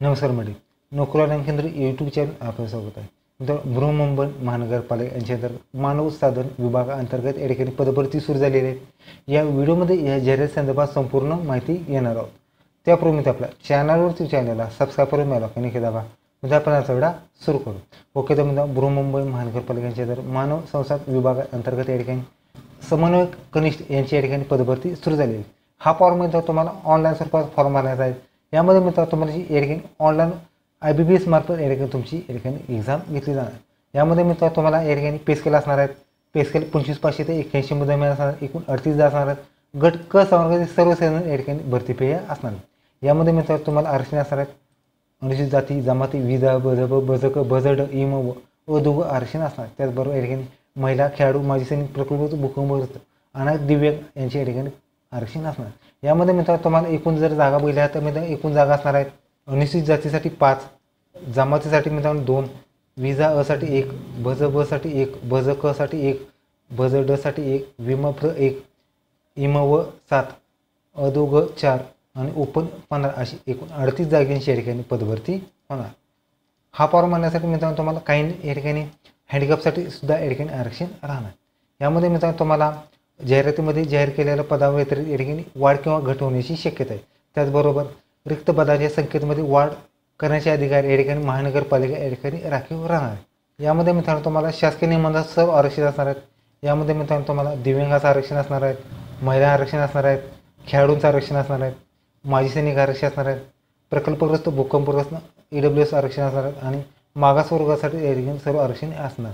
नमस्कार मंडळी, नोकरी रण केंद्र यूट्यूब चॅनल आपलं स्वागत आहे. मित्रांनो, बृहन्मुंबई महानगरपालिका यांच्या अंतर्गत मानव साधन विभागाअंतर्गत या ठिकाणी पदभरती सुरू झालेली आहे. या व्हिडिओमध्ये या जाहिरात संदर्भात संपूर्ण माहिती घेणार आहोत. त्यापूर्वी आपल्या चॅनलला सबस्क्राईब करून मिळाला आणि की दाबा म्हणजे आपण याचा व्हिडिओ सुरू करू. ओके, तर मित्रांनो, बृहन्मुंबई महानगरपालिका यांच्या अंतर्गत मानव संसाधन विभागाअंतर्गत या ठिकाणी समन्वयक कनिष्ठ यांची या ठिकाणी पदभरती सुरू झालेली आहे. हा फॉर्म मित्रांनो तुम्हाला ऑनलाईन स्वरूपात फॉर्म भरायचा आहे. यामध्ये मित्रांनो तुम्हाला या ठिकाणी ऑनलाईन IBPS मार्फत या ठिकाणी तुमची या ठिकाणी एक्झाम घेतली जाणार. यामध्ये मित्रांनो तुम्हाला या ठिकाणी पे स्केल असणार आहेत. पे स्केल 25,500 ते 81 मध्ये असणार, एकूण 38 असणार आहेत. गट क संवर्गातील सर्व सेना या ठिकाणी भरती पेय असणार. यामध्ये मित्रांनो तुम्हाला आरक्षण असणार आहेत. अनुसूचित जाती जमाती विधा बजब बजक बजड इम व दोघ आरक्षण असणार. त्याचबरोबर या ठिकाणी महिला खेळाडू माजी सैनिक प्रकल्प भूकंपग्रस्त अनाथ दिव्यांग यांची या ठिकाणी आरक्षण असणार. यामध्ये मित्रांनो तुम्हाला एकूण जर जागा बघितल्या तर मित्रांनो एकूण जागा असणार आहेत. अनुसूचित जातीसाठी 5, जमातीसाठी मित्रांनो 2, विजा असाठी 1, भज ब साठी 1, भज क साठी 1, भज ड साठी 1, विम प्र 1, इम व 7, अदो ग 4 आणि ओपन 15 अशी एकूण 38 जागांची या ठिकाणी पदभरती होणार. हा फॉर्म भरण्यासाठी मित्रांनो तुम्हाला काही या ठिकाणी हँडिकॅपसाठी सुद्धा या ठिकाणी आरक्षण राहणार. यामध्ये मित्रांनो तुम्हाला जाहिरातीमध्ये जाहीर केलेल्या पदावर व्यतिरिक्त या ठिकाणी वाढ किंवा घट होण्याची शक्यता आहे. त्याचबरोबर रिक्त पदाच्या संख्येमध्ये वाढ करण्याचे अधिकार या ठिकाणी महानगरपालिका या ठिकाणी राखीव राहणार आहे. यामध्ये मित्रांनो तुम्हाला शासकीय नियमानुसार सर्व आरक्षण असणार आहेत. यामध्ये मित्रांनो तुम्हाला दिव्यांगाचं आरक्षण असणार आहेत, महिला आरक्षण असणार आहेत, खेळाडूंचं आरक्षण असणार आहेत, माजी सैनिक आरक्षण असणार आहेत, प्रकल्पग्रस्त भूकंपग्रस्त EWS आरक्षण असणार आहेत आणि मागासवर्गासाठी या ठिकाणी सर्व आरक्षण असणार.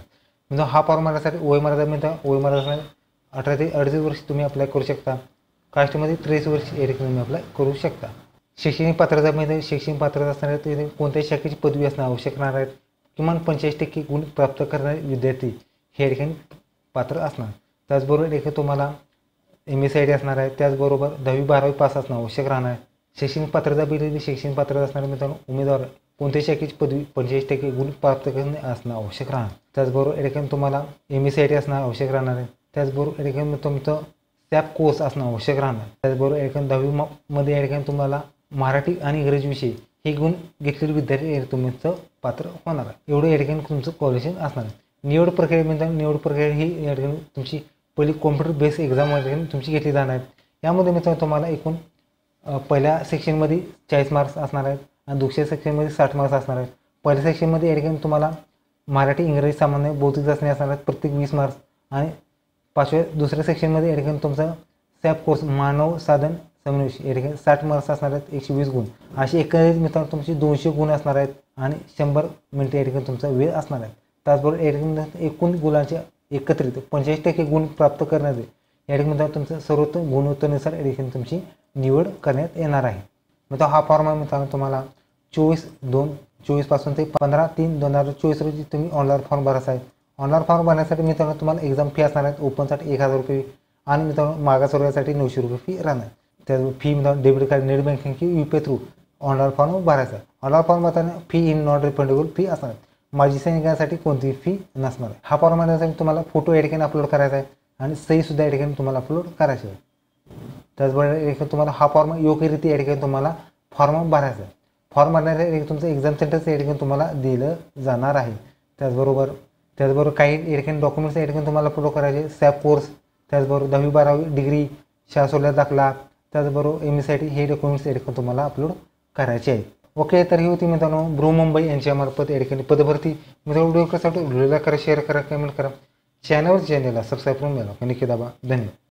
म्हणजे हा फॉर्म भरण्यासाठी वयोमर्यादा मित्रांनो वयोमर्यादा 18 ते 38 वर्ष तुम्ही अप्लाय करू शकता. कास्टमध्ये 23 वर्ष या ठिकाणी तुम्ही अप्लाय करू शकता. शैक्षणिक पात्रतामध्ये शैक्षणिक पात्रता असणारे ते कोणत्याही शाखेची पदवी असणं आवश्यक राहणार आहेत. किमान 85% गुण प्राप्त करणारे विद्यार्थी हे या ठिकाणी पात्र असणार. त्याचबरोबर या ठिकाणी तुम्हाला MSID असणार आहे. त्याचबरोबर 10वी 12वी पास असणं आवश्यक राहणार आहे. शैक्षणिक पात्रता बिल शैक्षणिक पात्रता असणारे मित्रांनो उमेदवार कोणत्याही शाखेची पदवी 85% गुण प्राप्त करणे असणं आवश्यक राहणार. त्याचबरोबर या ठिकाणी तुम्हाला MSID असणं आवश्यक राहणार आहे. त्याचबरोबर या ठिकाणी तुमचं SAP कोर्स असणं आवश्यक राहणार. त्याचबरोबर या ठिकाणी 10वी मध्ये या ठिकाणी तुम्हाला मराठी आणि इंग्रजी विषय हे गुण घेतलेले विद्यार्थी तुमचं पात्र होणार आहे. एवढं या ठिकाणी तुमचं क्वालिफिकेशन असणार आहे. निवड प्रक्रिया मित्रांनो निवड प्रक्रिया ही या ठिकाणी तुमची पहिली कॉम्प्युटर बेस एक्झाम या ठिकाणी तुमची घेतली जाणार आहे. यामध्ये मित्रांनो तुम्हाला एकूण पहिल्या सेक्शनमध्ये 40 मार्क्स असणार आहेत आणि दुसऱ्या सेक्शनमध्ये 60 मार्क्स असणार आहेत. पहिल्या सेक्शनमध्ये या ठिकाणी तुम्हाला मराठी इंग्रजी सामान्य बौद्धिक चाचणी असणार आहेत प्रत्येक 20 मार्क्स आणि दुसऱ्या सेक्शनमध्ये या ठिकाणी तुमचा SAP कोर्स मानव साधन समन्वय या ठिकाणी 60 मार्क्स असणार आहेत, 120 गुण अशी एकंदरीत मित्रांनो तुमची 200 गुण असणार आहेत आणि 100 मिनिटे या ठिकाणी तुमचा वेळ असणार आहे. त्याचबरोबर या ठिकाणी एकूण गुणांचे एकत्रित 85% गुण प्राप्त करण्याचे या ठिकाणी मित्रांनो तुमचं सर्वोत्तम गुणवत्तेनुसार या ठिकाणी तुमची निवड करण्यात येणार आहे. मित्रांनो हा फॉर्म मित्रांनो तुम्हाला 24/2/24 पासून ते 15/3/2024 रोजी तुम्ही ऑनलाईन फॉर्म भरायचा आहे. ऑनलाईन फॉर्म भरण्यासाठी मित्रांनो तुम्हाला एक्झाम फी असणार आहे. ओपनसाठी 1000 रुपये आणि मित्रांनो मागासवर्गासाठी 900 रुपये फी राहणार. त्या फी मित्रांनो डेबिट कार्ड नेट बँकिंग किंवा UPI थ्रू ऑनलाईन फॉर्म भरायचा. ऑनलाईन फॉर्म भरताना fee in not refundable fee असणार. माजी सैनिकांसाठी कोणतीही फी नसणार आहे. हा फॉर्म भरण्यासाठी तुम्हाला फोटो या ठिकाणी अपलोड करायचा आहे आणि सही सुद्धा या ठिकाणी तुम्हाला अपलोड करायची आहे. त्याचबरोबर या ठिकाणी तुम्हाला हा फॉर्म योग्यरीत्या या ठिकाणी तुम्हाला फॉर्म भरायचा आहे. फॉर्म भरण्यासाठी तुमचं एक्झाम सेंटरचं या ठिकाणी तुम्हाला दिलं जाणार आहे. त्याचबरोबर काही या ठिकाणी डॉक्युमेंट्स या ठिकाणी तुम्हाला अपलोड करायचे. SAP कोर्स, त्याचबरोबर 10वी 12वी डिग्री, शाळा सोडल्याचा दाखला, त्याचबरोबर MSID हे डॉक्युमेंट्स या ठिकाणी तुम्हाला अपलोड करायचे आहेत. ओके, तर ही होती मित्रांनो बृहन्मुंबई यांच्यामार्फत या ठिकाणी पदभरती. मित्रांनो व्हिडिओ कसा वाटतो व्हिडिओला करा, शेअर करा, कमेंट करा. चॅनलला सबस्क्राईब करून मिळाला नक्की दाबा. धन्यवाद.